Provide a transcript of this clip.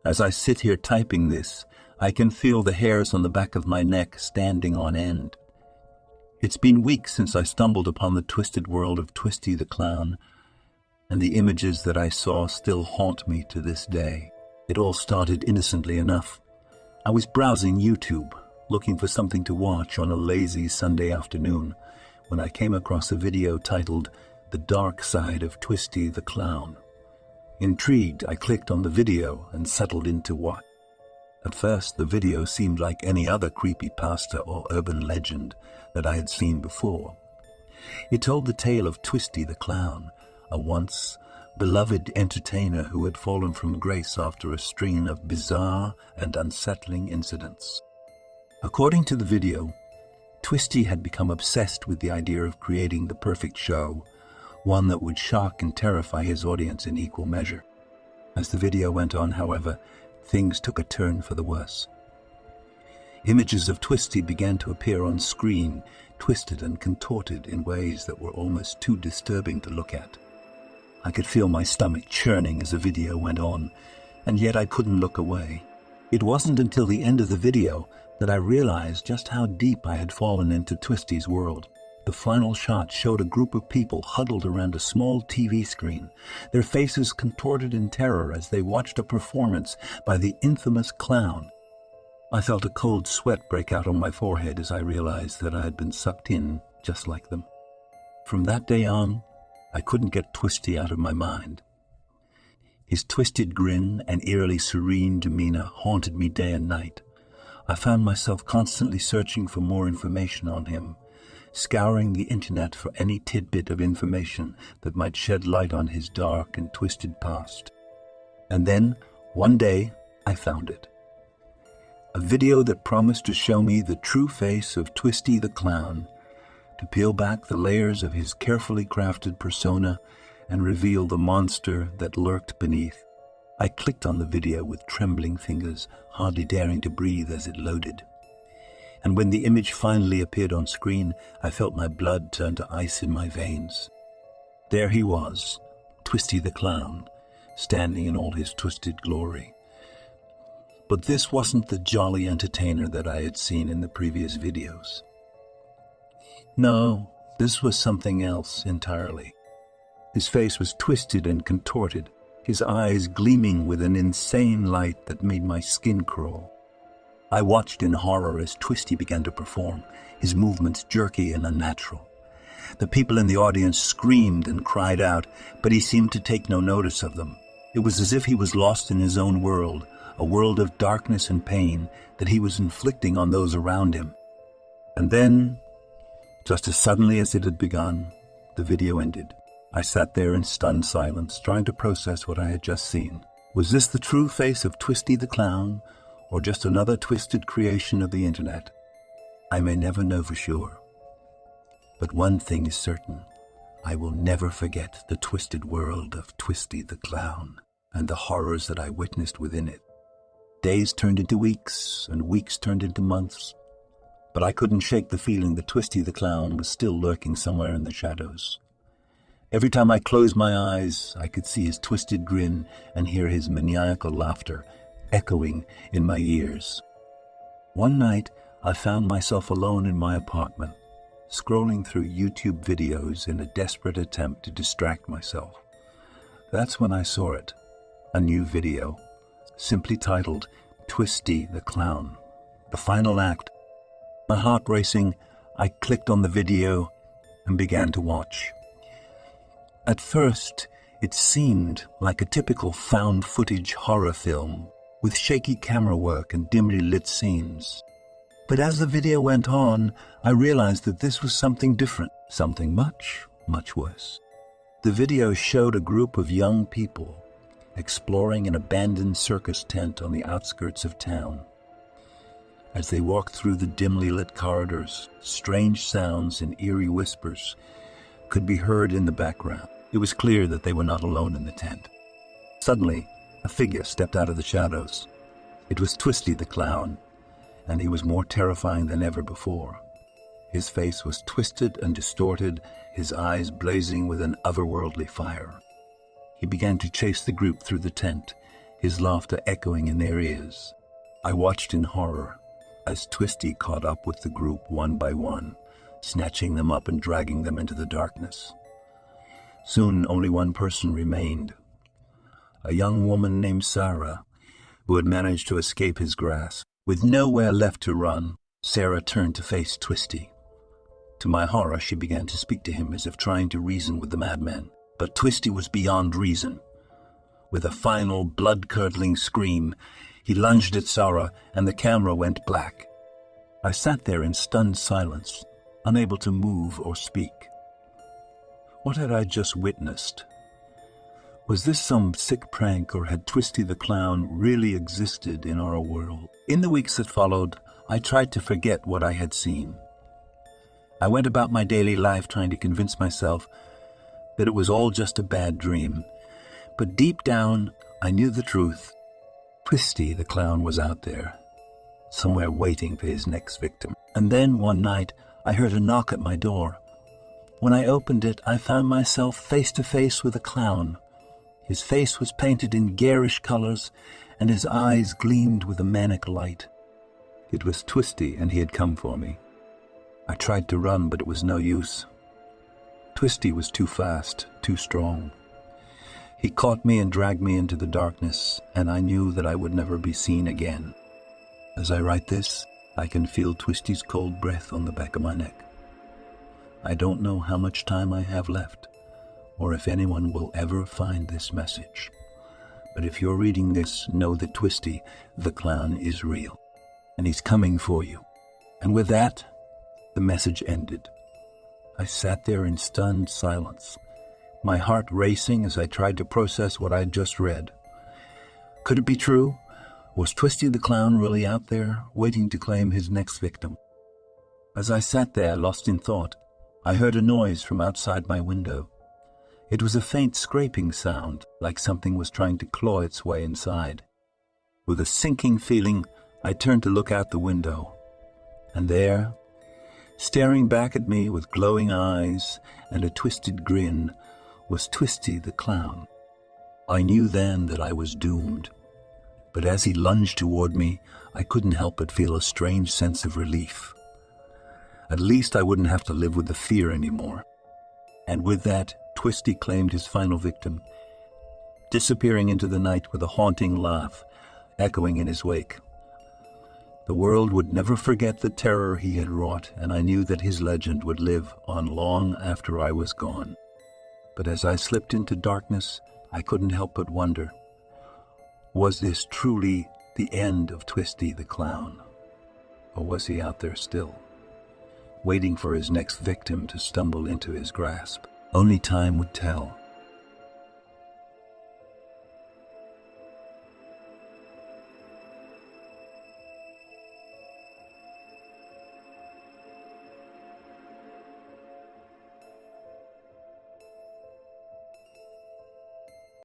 As I sit here typing this, I can feel the hairs on the back of my neck standing on end. It's been weeks since I stumbled upon the twisted world of Twisty the Clown, and the images that I saw still haunt me to this day. It all started innocently enough. I was browsing YouTube, looking for something to watch on a lazy Sunday afternoon, when I came across a video titled "The Dark Side of Twisty the Clown." Intrigued, I clicked on the video and settled into watch. At first, the video seemed like any other creepypasta or urban legend that I had seen before. It told the tale of Twisty the Clown, a once beloved entertainer who had fallen from grace after a string of bizarre and unsettling incidents. According to the video, Twisty had become obsessed with the idea of creating the perfect show, one that would shock and terrify his audience in equal measure. As the video went on, however, things took a turn for the worse. Images of Twisty began to appear on screen, twisted and contorted in ways that were almost too disturbing to look at. I could feel my stomach churning as the video went on, and yet I couldn't look away. It wasn't until the end of the video that I realized just how deep I had fallen into Twisty's world. The final shot showed a group of people huddled around a small TV screen, their faces contorted in terror as they watched a performance by the infamous clown. I felt a cold sweat break out on my forehead as I realized that I had been sucked in just like them. From that day on, I couldn't get Twisty out of my mind. His twisted grin and eerily serene demeanor haunted me day and night. I found myself constantly searching for more information on him, scouring the internet for any tidbit of information that might shed light on his dark and twisted past. And then, one day, I found it. A video that promised to show me the true face of Twisty the Clown, to peel back the layers of his carefully crafted persona and reveal the monster that lurked beneath. I clicked on the video with trembling fingers, hardly daring to breathe as it loaded. And when the image finally appeared on screen, I felt my blood turn to ice in my veins. There he was, Twisty the Clown, standing in all his twisted glory. But this wasn't the jolly entertainer that I had seen in the previous videos. No, this was something else entirely. His face was twisted and contorted, his eyes gleaming with an insane light that made my skin crawl. I watched in horror as Twisty began to perform, his movements jerky and unnatural. The people in the audience screamed and cried out, but he seemed to take no notice of them. It was as if he was lost in his own world, a world of darkness and pain that he was inflicting on those around him. And then, just as suddenly as it had begun, the video ended. I sat there in stunned silence, trying to process what I had just seen. Was this the true face of Twisty the Clown, or just another twisted creation of the internet? I may never know for sure. But one thing is certain. I will never forget the twisted world of Twisty the Clown and the horrors that I witnessed within it. Days turned into weeks, and weeks turned into months. But I couldn't shake the feeling that Twisty the Clown was still lurking somewhere in the shadows. Every time I closed my eyes, I could see his twisted grin and hear his maniacal laughter echoing in my ears. One night, I found myself alone in my apartment, scrolling through YouTube videos in a desperate attempt to distract myself. That's when I saw it, a new video, simply titled Twisty the Clown, the final act. My heart racing, I clicked on the video and began to watch. At first, it seemed like a typical found footage horror film, with shaky camera work and dimly lit scenes. But as the video went on, I realized that this was something different, something much, much worse. The video showed a group of young people exploring an abandoned circus tent on the outskirts of town. As they walked through the dimly lit corridors, strange sounds and eerie whispers could be heard in the background. It was clear that they were not alone in the tent. Suddenly, a figure stepped out of the shadows. It was Twisty the Clown, and he was more terrifying than ever before. His face was twisted and distorted, his eyes blazing with an otherworldly fire. He began to chase the group through the tent, his laughter echoing in their ears. I watched in horror as Twisty caught up with the group one by one, snatching them up and dragging them into the darkness. Soon only one person remained, a young woman named Sarah, who had managed to escape his grasp. With nowhere left to run, Sarah turned to face Twisty. To my horror, she began to speak to him as if trying to reason with the madman. But Twisty was beyond reason. With a final, blood-curdling scream, he lunged at Sarah, and the camera went black. I sat there in stunned silence, unable to move or speak. What had I just witnessed? Was this some sick prank, or had Twisty the Clown really existed in our world? In the weeks that followed, I tried to forget what I had seen. I went about my daily life trying to convince myself that it was all just a bad dream. But deep down, I knew the truth. Twisty the Clown was out there, somewhere waiting for his next victim. And then one night, I heard a knock at my door. When I opened it, I found myself face to face with a clown. His face was painted in garish colors, and his eyes gleamed with a manic light. It was Twisty, and he had come for me. I tried to run, but it was no use. Twisty was too fast, too strong. He caught me and dragged me into the darkness, and I knew that I would never be seen again. As I write this, I can feel Twisty's cold breath on the back of my neck. I don't know how much time I have left, or if anyone will ever find this message. But if you're reading this, know that Twisty, the Clown, is real, and he's coming for you. And with that, the message ended. I sat there in stunned silence, my heart racing as I tried to process what I had just read. Could it be true? Was Twisty the Clown really out there, waiting to claim his next victim? As I sat there, lost in thought, I heard a noise from outside my window. It was a faint scraping sound, like something was trying to claw its way inside. With a sinking feeling, I turned to look out the window. And there, staring back at me with glowing eyes and a twisted grin, was Twisty the Clown. I knew then that I was doomed. But as he lunged toward me, I couldn't help but feel a strange sense of relief. At least I wouldn't have to live with the fear anymore. And with that, Twisty claimed his final victim, disappearing into the night with a haunting laugh echoing in his wake. The world would never forget the terror he had wrought, and I knew that his legend would live on long after I was gone. But as I slipped into darkness, I couldn't help but wonder, was this truly the end of Twisty the Clown? Or was he out there still, waiting for his next victim to stumble into his grasp? Only time would tell.